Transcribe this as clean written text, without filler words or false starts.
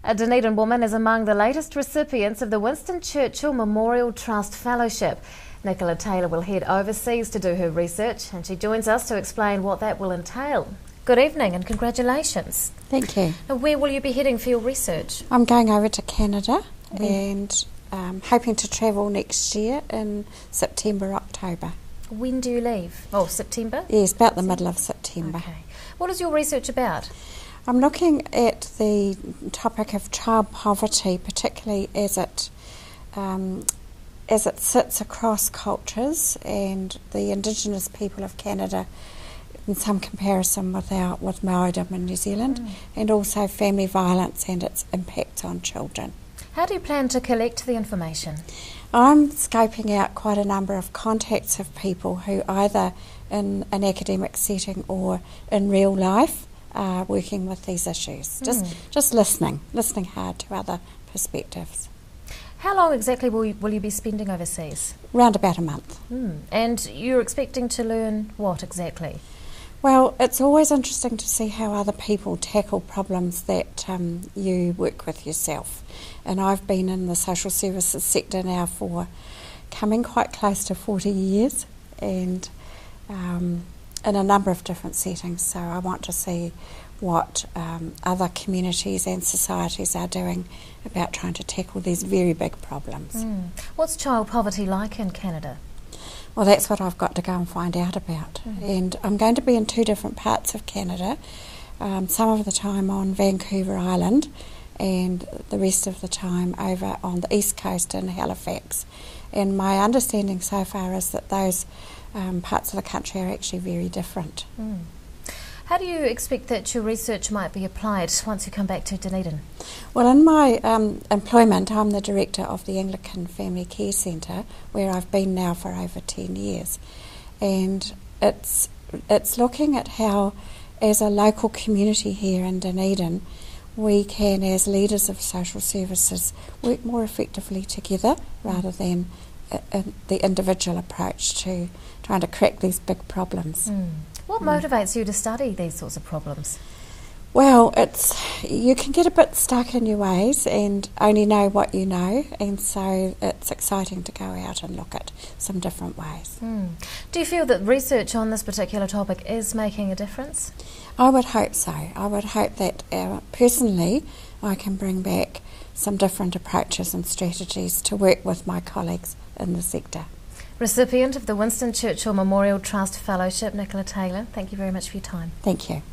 A Dunedin woman is among the latest recipients of the Winston Churchill Memorial Trust Fellowship. Nicola Taylor will head overseas to do her research, and she joins us to explain what that will entail. Good evening and congratulations. Thank you. Now, where will you be heading for your research? I'm going over to Canada and hoping to travel next year in September, October. When do you leave? Oh, September? Yes, about the middle of September. Okay. What is your research about? I'm looking at the topic of child poverty, particularly as it sits across cultures, and the Indigenous people of Canada, in some comparison with Maoridom in New Zealand, and also family violence and its impact on children. How do you plan to collect the information? I'm scoping out quite a number of contacts of people who either in an academic setting or in real life are working with these issues. Just listening hard to other perspectives. How long exactly will you be spending overseas? Round about a month. And you're expecting to learn what exactly? Well, it's always interesting to see how other people tackle problems that you work with yourself. And I've been in the social services sector now for coming quite close to 40 years, and in a number of different settings. So I want to see what other communities and societies are doing about trying to tackle these very big problems. What's child poverty like in Canada? Well, that's what I've got to go and find out about. And I'm going to be in two different parts of Canada, some of the time on Vancouver Island and the rest of the time over on the east coast in Halifax. And my understanding so far is that those parts of the country are actually very different. How do you expect that your research might be applied once you come back to Dunedin? Well, in my employment, I'm the director of the Anglican Family Care Centre, where I've been now for over 10 years. And it's looking at how, as a local community here in Dunedin, we can, as leaders of social services, work more effectively together rather than the individual approach to trying to crack these big problems. What motivates you to study these sorts of problems? Well, you can get a bit stuck in your ways and only know what you know, and so it's exciting to go out and look at some different ways. Do you feel that research on this particular topic is making a difference? I would hope so. I would hope that personally I can bring back some different approaches and strategies to work with my colleagues in the sector. Recipient of the Winston Churchill Memorial Trust Fellowship, Nicola Taylor, thank you very much for your time. Thank you.